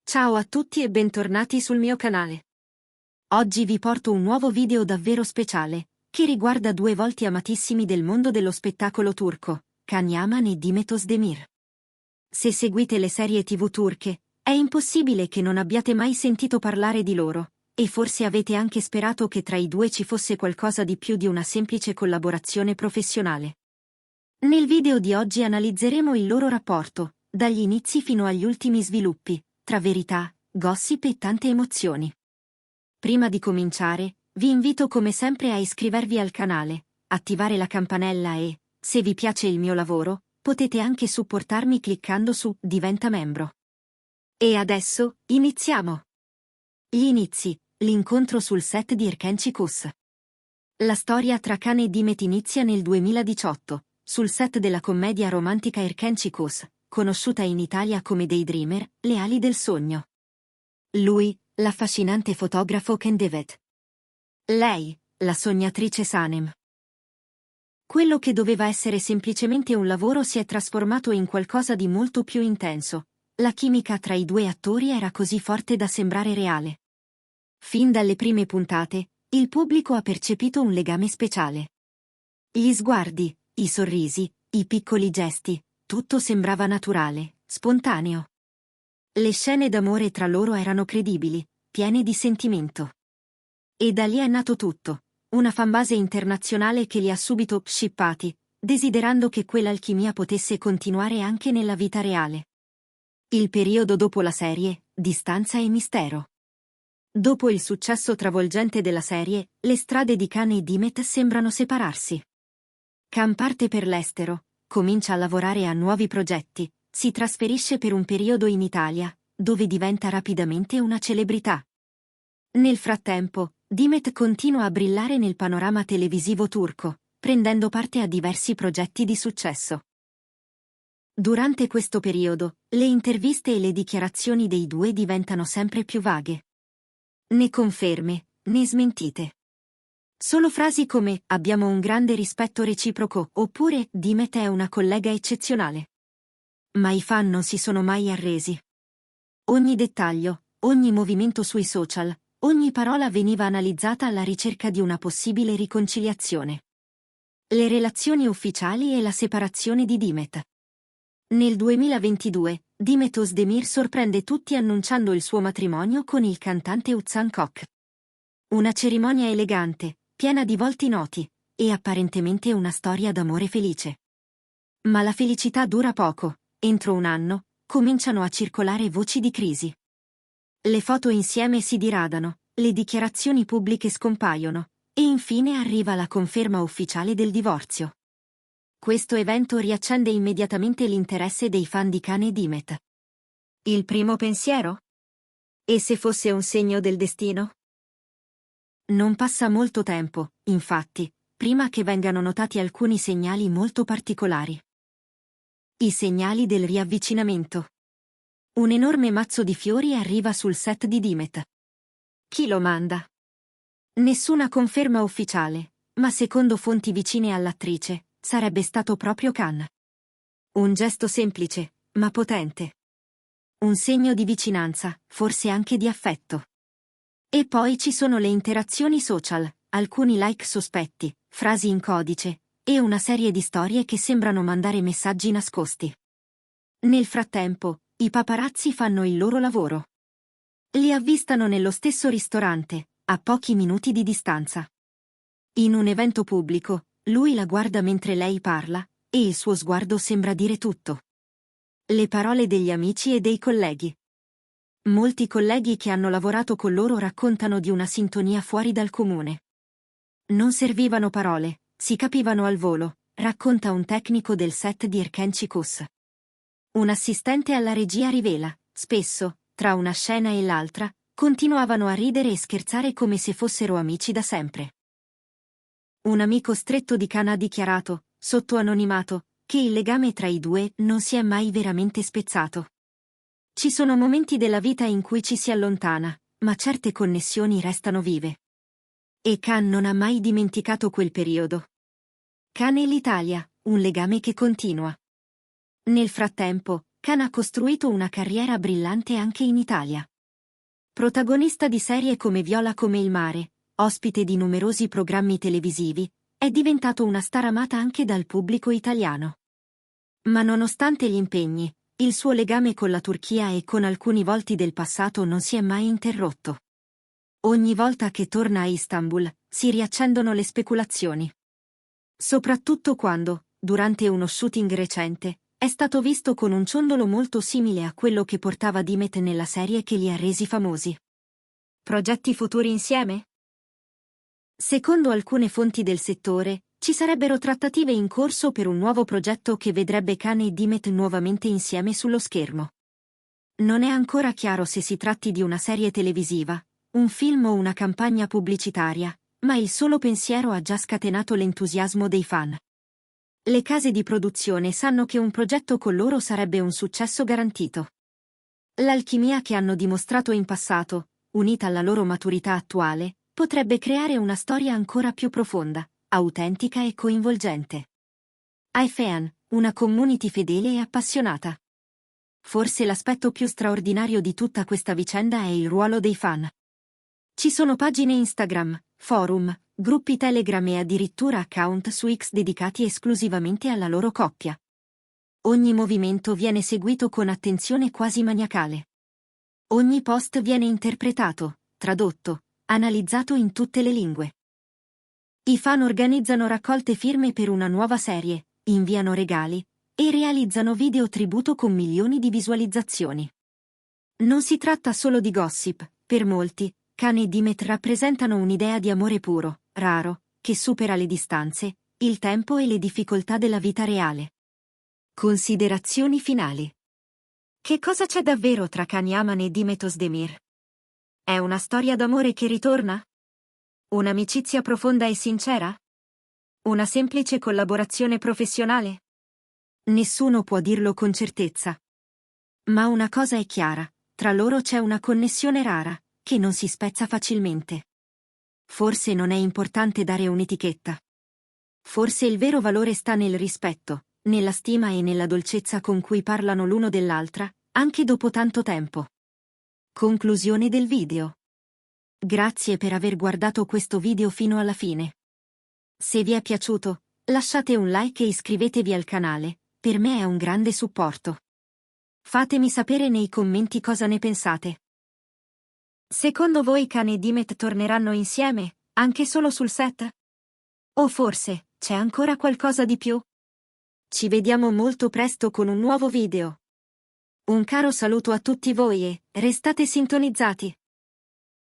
Ciao a tutti e bentornati sul mio canale. Oggi vi porto un nuovo video davvero speciale, che riguarda due volti amatissimi del mondo dello spettacolo turco, Can Yaman e Demet Özdemir. Se seguite le serie TV turche, è impossibile che non abbiate mai sentito parlare di loro, e forse avete anche sperato che tra i due ci fosse qualcosa di più di una semplice collaborazione professionale. Nel video di oggi analizzeremo il loro rapporto, dagli inizi fino agli ultimi sviluppi, tra verità, gossip e tante emozioni. Prima di cominciare, vi invito come sempre a iscrivervi al canale, attivare la campanella e, se vi piace il mio lavoro, potete anche supportarmi cliccando su Diventa membro. E adesso, iniziamo! Gli inizi, l'incontro sul set di Erkenci Kuş. La storia tra Can e Demet inizia nel 2018, sul set della commedia romantica Erkenci Kuş, conosciuta in Italia come Daydreamer, Le ali del sogno. Lui, l'affascinante fotografo Can Devet. Lei, la sognatrice Sanem. Quello che doveva essere semplicemente un lavoro si è trasformato in qualcosa di molto più intenso. La chimica tra i due attori era così forte da sembrare reale. Fin dalle prime puntate, il pubblico ha percepito un legame speciale. Gli sguardi, i sorrisi, i piccoli gesti, tutto sembrava naturale, spontaneo. Le scene d'amore tra loro erano credibili, piene di sentimento. E da lì è nato tutto, una fanbase internazionale che li ha subito shippati, desiderando che quell'alchimia potesse continuare anche nella vita reale. Il periodo dopo la serie, distanza e mistero. Dopo il successo travolgente della serie, le strade di Can e Demet sembrano separarsi. Can parte per l'estero, comincia a lavorare a nuovi progetti, si trasferisce per un periodo in Italia, dove diventa rapidamente una celebrità. Nel frattempo, Demet continua a brillare nel panorama televisivo turco, prendendo parte a diversi progetti di successo. Durante questo periodo, le interviste e le dichiarazioni dei due diventano sempre più vaghe. Né conferme, né smentite. Solo frasi come "abbiamo un grande rispetto reciproco" oppure "Demet è una collega eccezionale". Ma i fan non si sono mai arresi. Ogni dettaglio, ogni movimento sui social, ogni parola veniva analizzata alla ricerca di una possibile riconciliazione. Le relazioni ufficiali e la separazione di Demet. Nel 2022, Demet Özdemir sorprende tutti annunciando il suo matrimonio con il cantante Oğuzhan Koç. Una cerimonia elegante, piena di volti noti, e apparentemente una storia d'amore felice. Ma la felicità dura poco, entro un anno, cominciano a circolare voci di crisi. Le foto insieme si diradano, le dichiarazioni pubbliche scompaiono, e infine arriva la conferma ufficiale del divorzio. Questo evento riaccende immediatamente l'interesse dei fan di Can e Demet. Il primo pensiero? E se fosse un segno del destino? Non passa molto tempo, infatti, prima che vengano notati alcuni segnali molto particolari. I segnali del riavvicinamento. Un enorme mazzo di fiori arriva sul set di Demet. Chi lo manda? Nessuna conferma ufficiale, ma secondo fonti vicine all'attrice, sarebbe stato proprio Can. Un gesto semplice, ma potente. Un segno di vicinanza, forse anche di affetto. E poi ci sono le interazioni social, alcuni like sospetti, frasi in codice, e una serie di storie che sembrano mandare messaggi nascosti. Nel frattempo, i paparazzi fanno il loro lavoro. Li avvistano nello stesso ristorante, a pochi minuti di distanza. In un evento pubblico, lui la guarda mentre lei parla, e il suo sguardo sembra dire tutto. Le parole degli amici e dei colleghi. Molti colleghi che hanno lavorato con loro raccontano di una sintonia fuori dal comune. Non servivano parole, si capivano al volo, racconta un tecnico del set di Erkenci Kuş. Un assistente alla regia rivela, spesso, tra una scena e l'altra, continuavano a ridere e scherzare come se fossero amici da sempre. Un amico stretto di Can ha dichiarato, sotto anonimato, che il legame tra i due non si è mai veramente spezzato. Ci sono momenti della vita in cui ci si allontana, ma certe connessioni restano vive. E Can non ha mai dimenticato quel periodo. Can e l'Italia, un legame che continua. Nel frattempo, Khan ha costruito una carriera brillante anche in Italia. Protagonista di serie come Viola come il mare, ospite di numerosi programmi televisivi, è diventato una star amata anche dal pubblico italiano. Ma nonostante gli impegni, il suo legame con la Turchia e con alcuni volti del passato non si è mai interrotto. Ogni volta che torna a Istanbul, si riaccendono le speculazioni. Soprattutto quando, durante uno shooting recente, è stato visto con un ciondolo molto simile a quello che portava Demet nella serie che li ha resi famosi. Progetti futuri insieme? Secondo alcune fonti del settore, ci sarebbero trattative in corso per un nuovo progetto che vedrebbe Khan e Demet nuovamente insieme sullo schermo. Non è ancora chiaro se si tratti di una serie televisiva, un film o una campagna pubblicitaria, ma il solo pensiero ha già scatenato l'entusiasmo dei fan. Le case di produzione sanno che un progetto con loro sarebbe un successo garantito. L'alchimia che hanno dimostrato in passato, unita alla loro maturità attuale, potrebbe creare una storia ancora più profonda, autentica e coinvolgente. Ai fan, una community fedele e appassionata. Forse l'aspetto più straordinario di tutta questa vicenda è il ruolo dei fan. Ci sono pagine Instagram, forum, gruppi Telegram e addirittura account su X dedicati esclusivamente alla loro coppia. Ogni movimento viene seguito con attenzione quasi maniacale. Ogni post viene interpretato, tradotto, analizzato in tutte le lingue. I fan organizzano raccolte firme per una nuova serie, inviano regali e realizzano video tributo con milioni di visualizzazioni. Non si tratta solo di gossip, per molti, Khan e Demet rappresentano un'idea di amore puro, raro, che supera le distanze, il tempo e le difficoltà della vita reale. Considerazioni finali. Che cosa c'è davvero tra Can Yaman e Demet Özdemir? È una storia d'amore che ritorna? Un'amicizia profonda e sincera? Una semplice collaborazione professionale? Nessuno può dirlo con certezza. Ma una cosa è chiara, tra loro c'è una connessione rara, che non si spezza facilmente. Forse non è importante dare un'etichetta. Forse il vero valore sta nel rispetto, nella stima e nella dolcezza con cui parlano l'uno dell'altra, anche dopo tanto tempo. Conclusione del video. Grazie per aver guardato questo video fino alla fine. Se vi è piaciuto, lasciate un like e iscrivetevi al canale, per me è un grande supporto. Fatemi sapere nei commenti cosa ne pensate. Secondo voi Khan e Demet torneranno insieme, anche solo sul set? O forse, c'è ancora qualcosa di più? Ci vediamo molto presto con un nuovo video. Un caro saluto a tutti voi e restate sintonizzati!